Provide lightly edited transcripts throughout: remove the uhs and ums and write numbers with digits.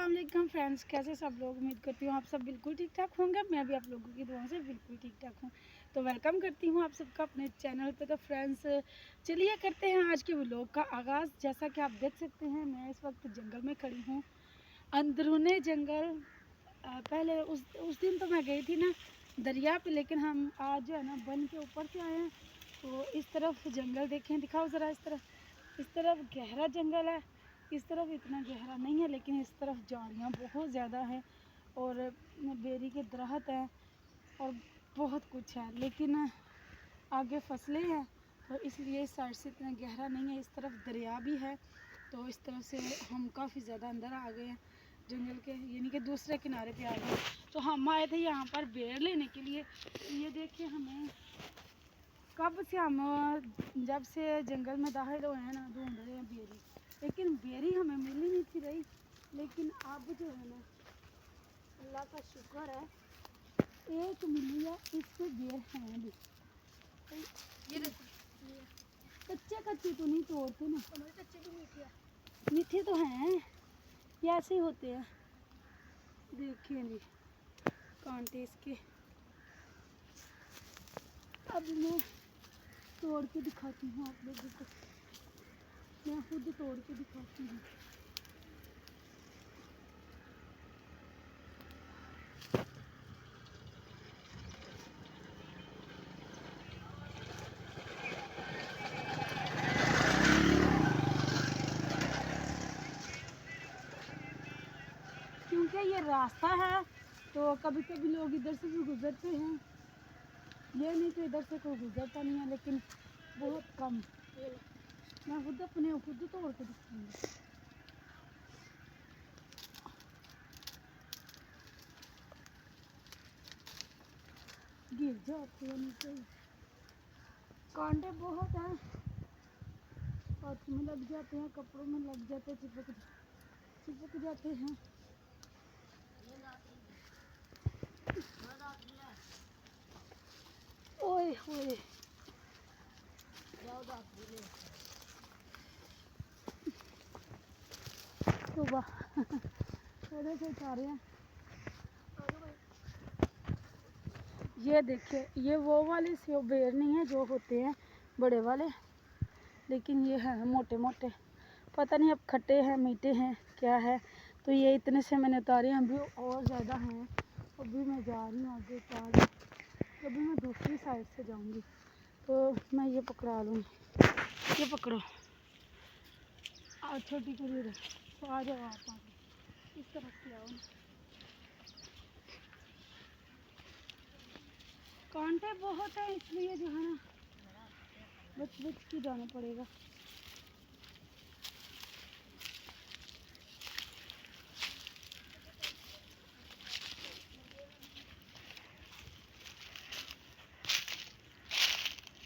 अस्सलाम वालेकुम फ्रेंड्स, कैसे सब लोग। उम्मीद करती हूँ आप सब बिल्कुल ठीक ठाक होंगे। मैं भी आप लोगों की दुआओं से बिल्कुल ठीक ठाक हूँ। तो वेलकम करती हूँ आप सबका अपने चैनल पे। तो फ्रेंड्स चलिए करते हैं आज के व्लॉग का आगाज़। जैसा कि आप देख सकते हैं मैं इस वक्त जंगल में खड़ी हूँ, अंदरूने जंगल। पहले उस दिन तो मैं गई थी ना दरिया पे, लेकिन हम आज जो है ना बन के ऊपर से आए हैं। तो इस तरफ जंगल देखें, दिखाओ ज़रा। इस तरफ गहरा जंगल है, इस तरफ इतना गहरा नहीं है, लेकिन इस तरफ झाड़ियाँ बहुत ज़्यादा हैं और बेरी के दरख्त हैं और बहुत कुछ है। लेकिन आगे फसलें हैं तो इसलिए इस साइड से इतना गहरा नहीं है। इस तरफ दरिया भी है, तो इस तरफ से हम काफ़ी ज़्यादा अंदर आ गए हैं जंगल के, यानी कि दूसरे किनारे पे आ गए। तो हम आए थे यहाँ पर बेर लेने के लिए। ये देखिए, हमें कब से हम जब से जंगल में दाखिल हुए हैं ना ढूंढ रहे हैं बेरी, लेकिन बेरी हमें मिल ही नहीं थी रही। लेकिन अब जो है ना अल्लाह का शुक्र है, एक मिली है, इससे बेर हैं भी। ये कच्चे कच्चे तो नहीं तोड़ते ना, कच्चे तो मीठे तो हैं, ये ऐसे ही होते हैं। देखिए जी कांटे इसके। अब मैं तोड़ के दिखाती हूँ आप लोगों को, मैं खुद तोड़ के दिखाती हूँ। क्योंकि ये रास्ता है तो कभी कभी लोग इधर से भी गुजरते हैं, ये नहीं तो इधर से कोई गुजरता नहीं है, लेकिन बहुत कम। मैं खुद अपने खुद तोड़ के दिखाऊंगी। गिर जाते हैं नीचे, कांटे बहुत हैं, हाथ में लग जाते हैं, कपड़ों में लग जाते हैं, चिपक जाते हैं। ओए होए, सुबह थोड़े से उतारे हैं। ये देखिए, ये वो वाले सेब बेर नहीं है जो होते हैं बड़े वाले, लेकिन ये है मोटे मोटे। पता नहीं अब खट्टे हैं मीठे हैं क्या है। तो ये इतने से मैंने उतारे हैं, अभी और ज़्यादा हैं। अभी मैं जा रही हूँ आगे पार, अभी मैं दूसरी साइड से जाऊँगी तो मैं ये पकड़ा लूँगी। ये पकड़ो, और छोटी करिए तो आ जाओ आप आगे, इस तरफ से आओ। कांटे बहुत है इसलिए जो है ना बच बच के जाना पड़ेगा।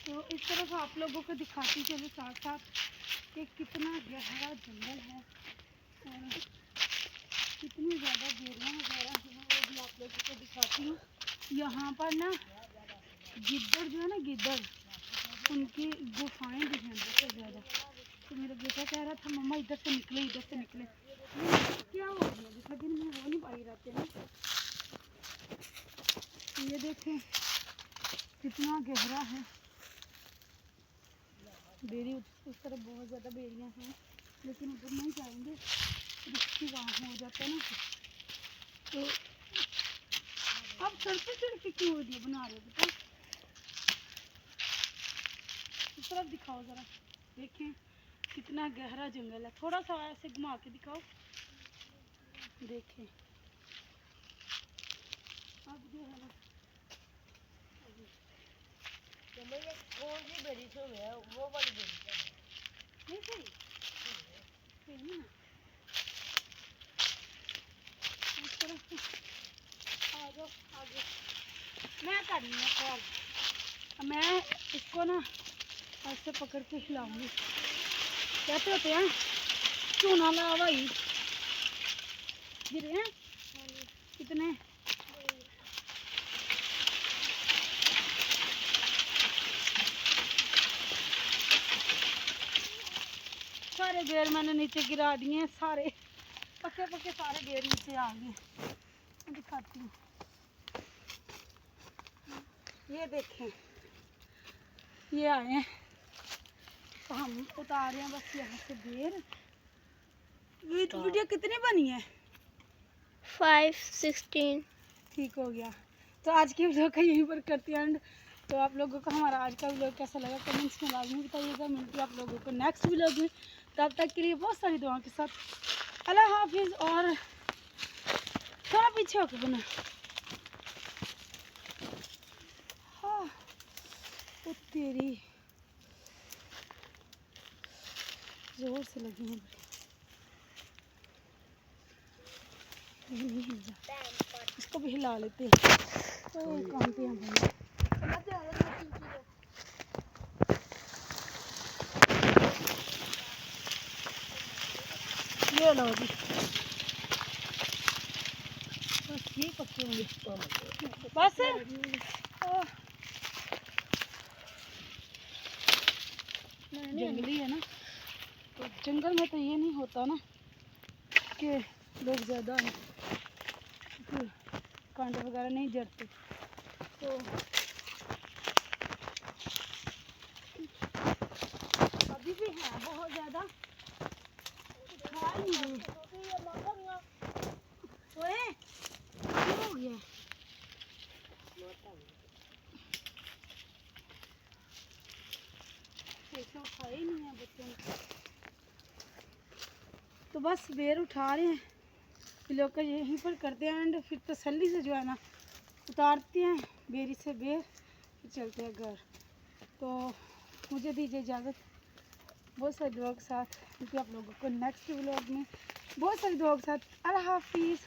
तो इस तरफ आप लोगों को दिखाती चलो साथ साथ कि कितना गहरा जंगल है और कितनी ज़्यादा बेरियाँ वगैरह जो है वो भी आप लोगों को दिखाती हूँ। यहाँ पर ना गिद्दड़ जो है ना, गिद्दड़, उनकी गुफाएं भी हैं बहुत ज़्यादा। तो मेरा बेटा कह रहा था मम्मा इधर से निकले, इधर से निकले। क्या हो गया, जितना दिन में वो नहीं पाई रहते हैं। तो ये देखें कितना गहरा है। बेरी उस तरफ बहुत ज़्यादा बेरियाँ हैं, लेकिन उधर नहीं जाएंगे, रिस्की वहाँ हो जाता है ना। तो अब सड़कें सड़कें क्यों वीडियो बना रहे हो बेटा, इस तरफ दिखाओ ज़रा। देखें कितना गहरा जंगल है, थोड़ा सा ऐसे घुमा के दिखाओ। देखें अब जो है ना कौन सी बेरी से है, वो वाली बेरी नहीं सही सही ना। इस तरफ आ जाओ आगे, मैं कर रही हूँ कॉल। मैं इसको ना ऐसे पकड़ के हिलाऊंगी। कैसे होते हैं चूना में हवाई गिरे हैं कितने। सारे बेर मैंने नीचे गिरा दिए हैं सारे, पक्के पक्के सारे बेर नीचे आ गए। मैं दिखाती हूँ, ये देखें, ये आए हैं तो हम उतार रहे हैं बस यहाँ से बेर। वीडियो कितनी बनी है? 5:16। ठीक हो गया। तो आज की वीडियो का यहीं पर करती है एंड। तो आप लोगों को हमारा आज का व्लॉग कैसा लगा कमेंट्स में लाजमी बताइएगा। मिलती है आप लोगों को नेक्स्ट व्लॉग में, तब तक के लिए बहुत सारी दुआओं के साथ अल्लाह हाफिज़। और थोड़ा पीछे होकर बना, हाँ वो तेरी जोर से लगी है, नहीं हिल जा, इसको भी हिला लेते हैं। तो काम पे हम ये लो जी, बस ये पक्के होंगे बस। जंगली है ना, तो जंगल में तो ये नहीं होता ना कि लोग ज़्यादा कांटे वगैरह नहीं जड़ते। तो अभी भी है बहुत ज़्यादा, खा ही नहीं रही। ओए, क्या हो गया? ऐसा खाया ही नहीं है बच्चों ने। तो बस बेर उठा रहे हैं, लोग का यहीं पर करते हैं एंड फिर तसल्ली से जो है ना उतारते हैं बेरी से बेर, फिर चलते हैं घर। तो मुझे दीजिए इजाज़त बहुत सारी दुआ के साथ, क्योंकि आप लोगों को नेक्स्ट व्लॉग में बहुत सारी दुआ के साथ अल्लाह हाफिज़।